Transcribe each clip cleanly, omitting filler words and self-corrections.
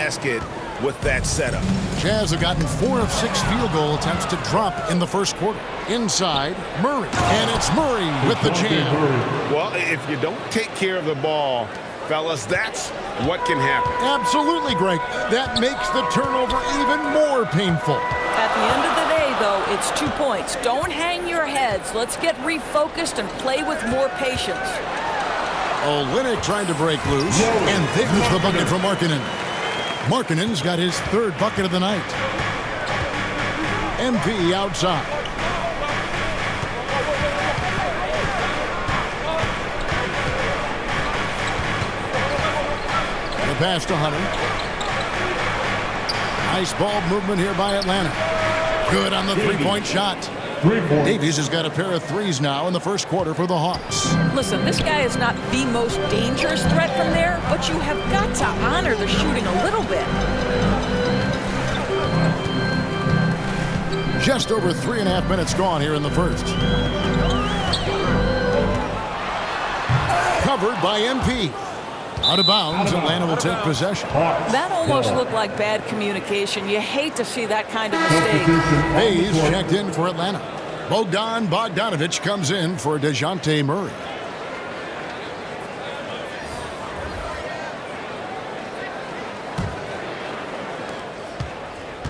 basket with that setup. Jazz have gotten 4 of 6 field goal attempts to drop in the first quarter. Inside, Murray. And it's Murray with the jam. Well, if you don't take care of the ball, fellas, that's what can happen. Absolutely, Greg. That makes the turnover even more painful. At the end of the day, though, it's 2 points. Don't hang your heads. Let's get refocused and play with more patience. Olynyk trying to break loose, and there's the bucket from Markkanen. Markkanen's got his 3rd bucket of the night. MP outside. The pass to Hunter. Nice ball movement here by Atlanta. Good on the three-point shot. Davies has got a pair of threes now in the first quarter for the Hawks. Listen, this guy is not the most dangerous threat from there, but you have got to honor the shooting a little bit. Just over 3.5 minutes gone here in the first. Covered by MP. Out of bounds, Atlanta will take possession. That almost looked like bad communication. You hate to see that kind of mistake. Hayes checked in for Atlanta. Bogdan Bogdanović comes in for DeJounte Murray.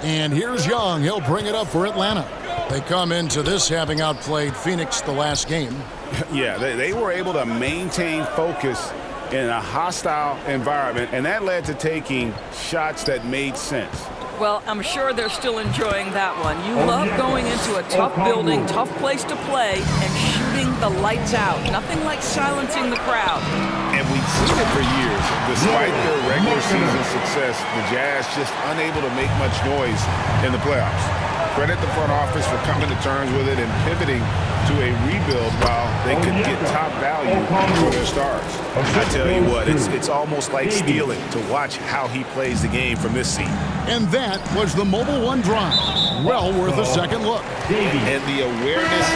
And here's Young. He'll bring it up for Atlanta. They come into this having outplayed Phoenix the last game. Yeah, they were able to maintain focus in a hostile environment, and that led to taking shots that made sense. Well, I'm sure they're still enjoying that one. You love going into a tough building, tough place to play, and shooting the lights out. Nothing like silencing the crowd. And we've seen it for years. Despite their regular season success, the Jazz just unable to make much noise in the playoffs. Credit the front office for coming to terms with it and pivoting to a rebuild while they could get top value for their stars. I tell you what, it's almost like stealing to watch how he plays the game from this seat. And that was the Mobile One drive. Well worth a second look. And the awareness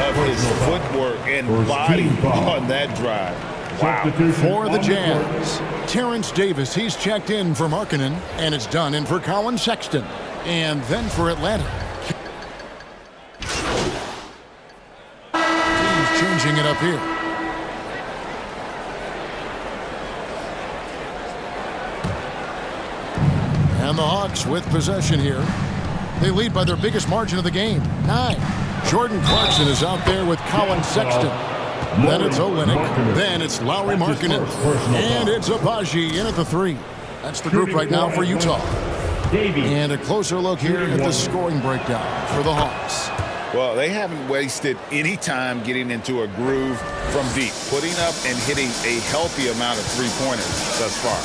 of his footwork and body on that drive. Wow. For the Jazz, Terrence Davis, he's checked in for Markkanen, and it's done in for Colin Sexton. And then for Atlanta. He's changing it up here. And the Hawks with possession here. They lead by their biggest margin of the game, 9. Jordan Clarkson is out there with Colin Sexton. Then it's Olynyk. Then it's Lauri Markkanen. And it's Abaji in at the 3. That's the group right now for Utah. And a closer look here at the scoring breakdown for the Hawks. Well, they haven't wasted any time getting into a groove from deep, putting up and hitting a healthy amount of three-pointers thus far.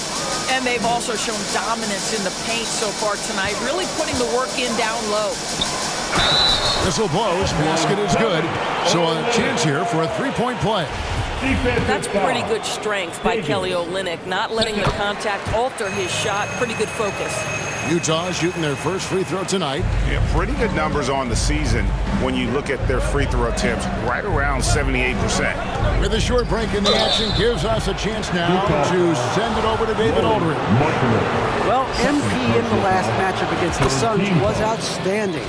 And they've also shown dominance in the paint so far tonight, really putting the work in down low. Whistle blows, basket is good. So a chance here for a three-point play. That's pretty good strength by Kelly Olynyk, not letting the contact alter his shot. Pretty good focus. Utah shooting their first free throw tonight. Yeah, pretty good numbers on the season when you look at their free throw attempts, right around 78%. With a short break in the action, gives us a chance now to send it over to David Aldridge. Well, MP in the last matchup against the Suns was outstanding.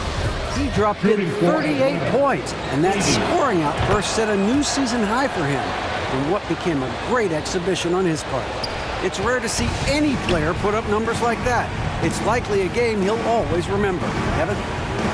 He dropped in 38 points, and that scoring outburst set a new season high for him in what became a great exhibition on his part. It's rare to see any player put up numbers like that. It's likely a game he'll always remember. Kevin?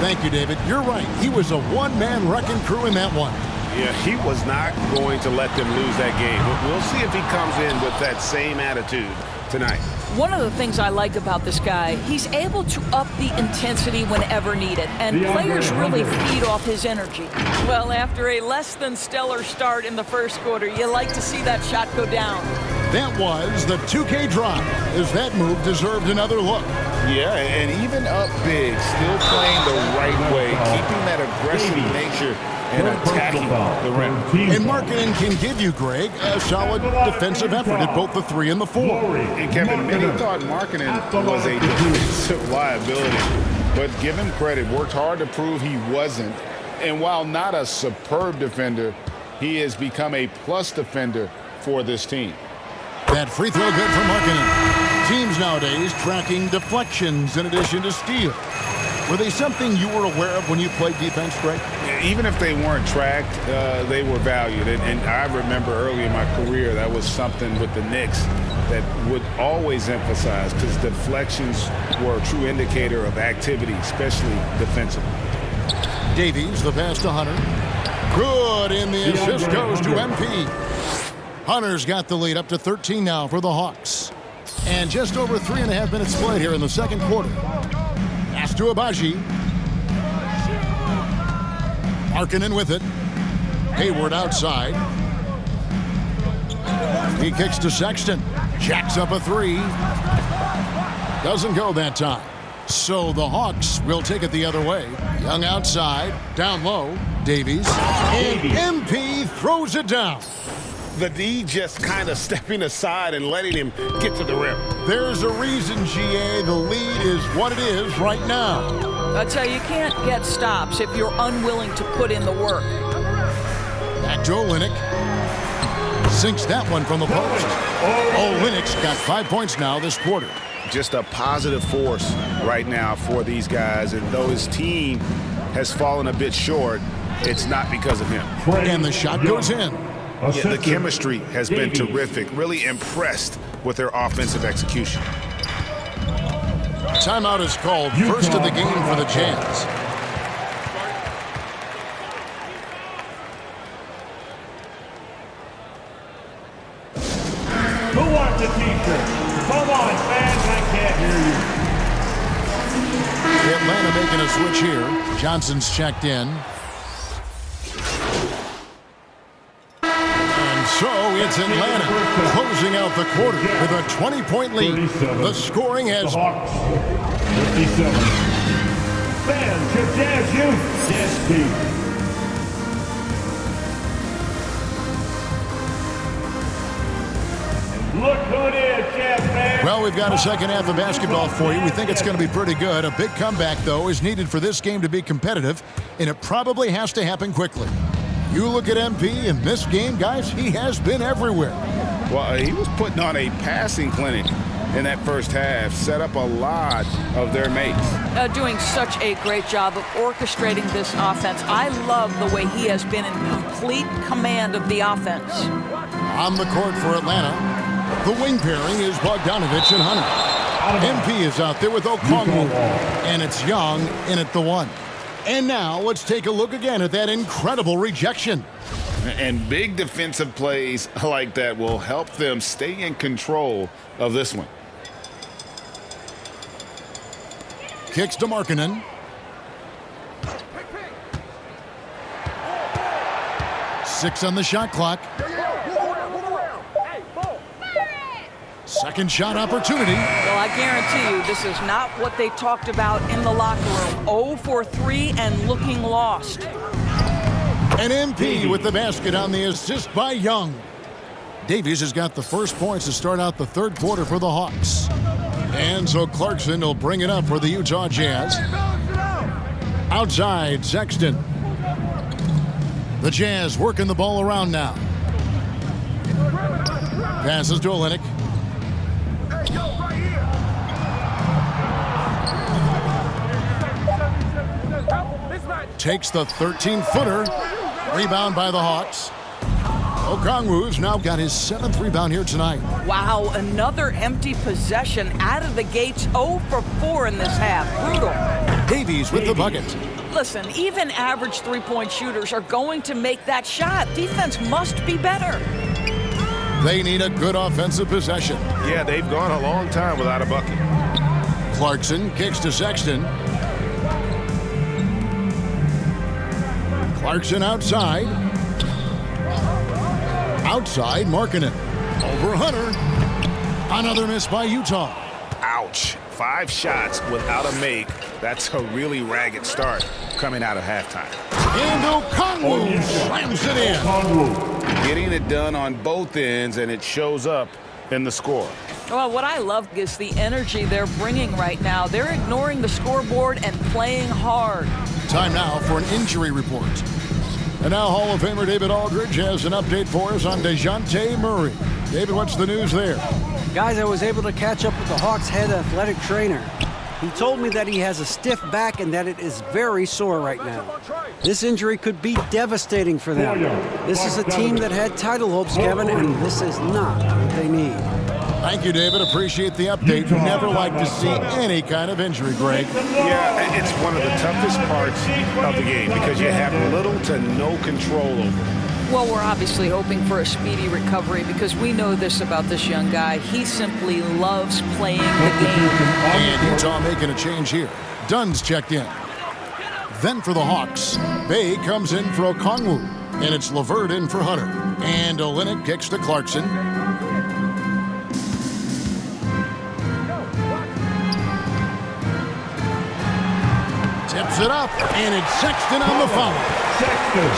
Thank you, David. You're right. He was a one-man wrecking crew in that one. Yeah, he was not going to let them lose that game. We'll see if he comes in with that same attitude tonight. One of the things I like about this guy, he's able to up the intensity whenever needed, and players really feed off his energy. Well, after a less than stellar start in the first quarter, you like to see that shot go down. That was the 2K drive, as that move deserved another look. Yeah, and even up big, still playing the right way, keeping that aggressive nature and attacking the rim. And Markkanen can give you, Greg, a solid defensive effort at both the 3 and the 4. And Kevin, many thought Markkanen was a defensive liability, but give him credit, worked hard to prove he wasn't. And while not a superb defender, he has become a plus defender for this team. That free throw good for Markkanen. Teams nowadays tracking deflections in addition to steals. Were they something you were aware of when you played defense, Greg? Even if they weren't tracked, they were valued. And I remember early in my career, that was something with the Knicks that would always emphasize, because deflections were a true indicator of activity, especially defensively. Davies, the pass to Hunter. Good, and the assist goes to MP. Hunter's got the lead up to 13 now for the Hawks. And just over 3.5 minutes played here in the second quarter. Pass to Abaji. Markkanen with it. Hayward outside. He kicks to Sexton. Jacks up a three. Doesn't go that time. So the Hawks will take it the other way. Young outside. Down low. Davies. And MP throws it down. The D just kind of stepping aside and letting him get to the rim. There's a reason, GA. The lead is what it is right now. I tell you, you can't get stops if you're unwilling to put in the work. Back to Olynyk. Sinks that one from the post. Olynyk's got 5 points now this quarter. Just a positive force right now for these guys. And though his team has fallen a bit short, it's not because of him. And the shot goes in. Yeah, the chemistry has been terrific. Really impressed with their offensive execution. Timeout is called. First of the game for the Jazz. Who wants a t-shirt? Come on, fans, I can't hear you. Atlanta making a switch here. Johnson's checked in. So it's Atlanta closing out the quarter with a 20-point lead. The scoring has... The Hawks, 57. Fans, your Jazz youth. Yes, team. Look who it is, Jazz fans. Well, we've got a second half of basketball for you. We think it's going to be pretty good. A big comeback, though, is needed for this game to be competitive, and it probably has to happen quickly. You look at MP in this game, guys, he has been everywhere. Well, he was putting on a passing clinic in that first half, set up a lot of their mates. Doing such a great job of orchestrating this offense. I love the way he has been in complete command of the offense. On the court for Atlanta, the wing pairing is Bogdanovich and Hunter. MP is out there with Okongwu, and it's Young in at the one. And now let's take a look again at that incredible rejection. And big defensive plays like that will help them stay in control of this one. Kicks to Markkanen. Six on the shot clock. Second shot opportunity. Well, I guarantee you this is not what they talked about in the locker room. 0 for 3 and looking lost. And MP with the basket on the assist by Young. Davies has got the first points to start out the third quarter for the Hawks. And so Clarkson will bring it up for the Utah Jazz. Outside, Sexton. The Jazz working the ball around now. Passes to Olynyk. Takes the 13-footer. Rebound by the Hawks. Okongwu's now got his 7th rebound here tonight. Wow, another empty possession out of the gates. 0 for 4 in this half. Brutal. Davies with the bucket. Listen, even average three-point shooters are going to make that shot. Defense must be better. They need a good offensive possession. Yeah, they've gone a long time without a bucket. Clarkson kicks to Sexton. Clarkson outside. Outside, Markkanen. Over Hunter. Another miss by Utah. Ouch. 5 shots without a make. That's a really ragged start coming out of halftime. And Okongwu slams it in. Getting it done on both ends, and it shows up in the score. Well, what I love is the energy they're bringing right now. They're ignoring the scoreboard and playing hard. Time now for an injury report. And now Hall of Famer David Aldridge has an update for us on DeJounte Murray. David, what's the news there? Guys, I was able to catch up with the Hawks head athletic trainer. He told me that he has a stiff back and that it is very sore right now. This injury could be devastating for them. This is a team that had title hopes, Kevin, and this is not what they need. Thank you, David. Appreciate the update. Never like to see any kind of injury, Greg. Yeah, it's one of the toughest parts of the game because you have little to no control over it. Well, we're obviously hoping for a speedy recovery because we know this about this young guy. He simply loves playing the game. And Utah making a change here. Dunn's checked in. Then for the Hawks, Bay comes in for Okongwu. And it's LeVert in for Hunter. And Olynyk kicks to Clarkson. Tips it up, and it's Sexton on the foul.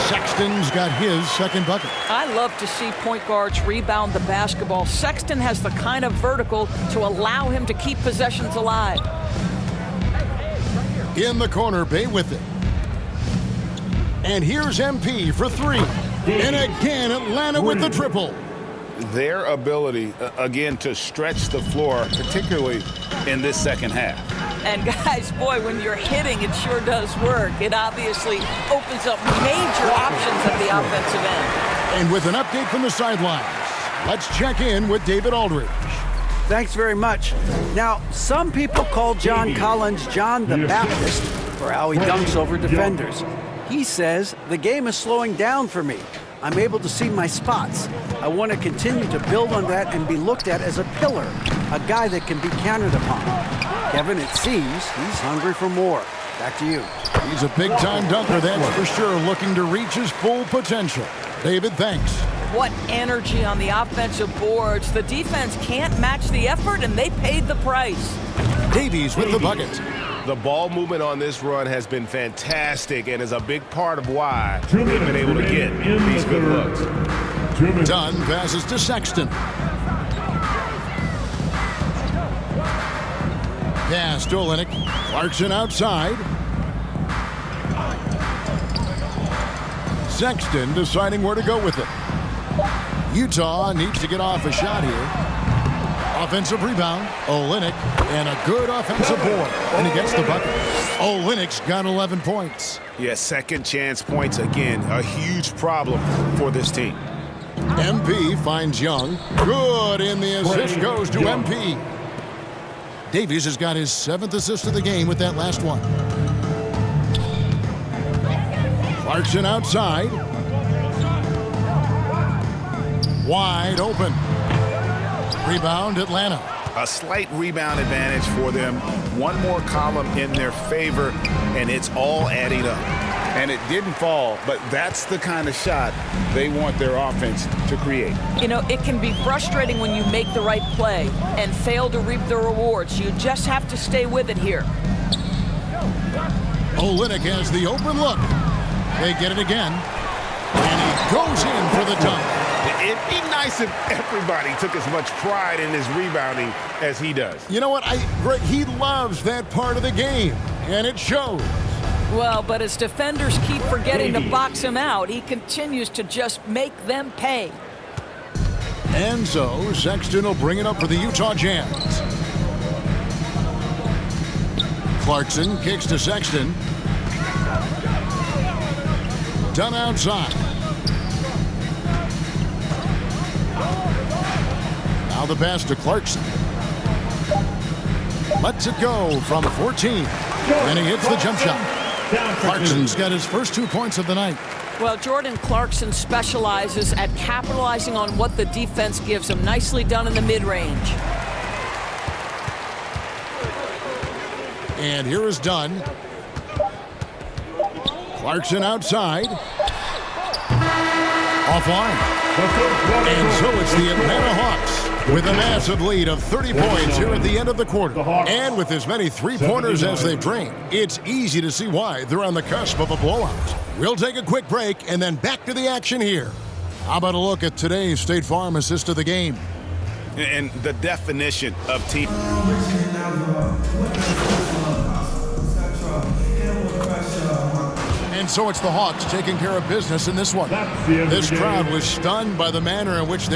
Sexton's got his second bucket. I love to see point guards rebound the basketball. Sexton has the kind of vertical to allow him to keep possessions alive. In the corner, Bay with it. And here's MP for three. And again, Atlanta with the triple. Their ability, again, to stretch the floor, particularly in this second half. And guys, boy, when you're hitting, it sure does work. It obviously opens up major options at the offensive end. And with an update from the sidelines, let's check in with David Aldridge. Thanks very much. Now, some people call John Collins John the Baptist for how he dunks over defenders. He says, the game is slowing down for me. I'm able to see my spots. I want to continue to build on that and be looked at as a pillar, a guy that can be counted upon. Kevin, it seems he's hungry for more. Back to you. He's a big-time dunker, that's for sure, looking to reach his full potential. David, thanks. What energy on the offensive boards. The defense can't match the effort, and they paid the price. Davies with the bucket. The ball movement on this run has been fantastic and is a big part of why they've been able to get these good looks. Dunn passes to Sexton. Pass to Olynyk. Clarkson outside. Sexton deciding where to go with it. Utah needs to get off a shot here. Offensive rebound. Olynyk and a good offensive board. And he gets the bucket. Olynyk's got 11 points. Yeah, second chance points again. A huge problem for this team. MP finds Young. Good, and the assist goes to MP. Davies has got his 7th assist of the game with that last one. Clarkson outside. Wide open. Rebound, Atlanta. A slight rebound advantage for them. One more column in their favor, and it's all adding up. And it didn't fall, but that's the kind of shot they want their offense to create. You know, it can be frustrating when you make the right play and fail to reap the rewards. You just have to stay with it here. Olynyk has the open look. They get it again. And he goes in for the dunk. It'd be nice if everybody took as much pride in his rebounding as he does. You know what? Greg, he loves that part of the game, and it shows. Well, but as defenders keep forgetting to box him out, he continues to just make them pay. And so, Sexton will bring it up for the Utah Jazz. Clarkson kicks to Sexton. Dunn outside. Now the pass to Clarkson. Lets it go from 14. And he hits the jump shot. Clarkson's got his first 2 points of the night. Well, Jordan Clarkson specializes at capitalizing on what the defense gives him. Nicely done in the mid-range. And here is Dunn. Clarkson outside. Offline. And so it's the Atlanta Hawks with a massive lead of 30 points here at the end of the quarter. And with as many three-pointers as they've drained, it's easy to see why they're on the cusp of a blowout. We'll take a quick break and then back to the action here. How about a look at today's State Farm assist of the game? And the definition of team. And so it's the Hawks taking care of business in this one. This crowd was stunned by the manner in which they're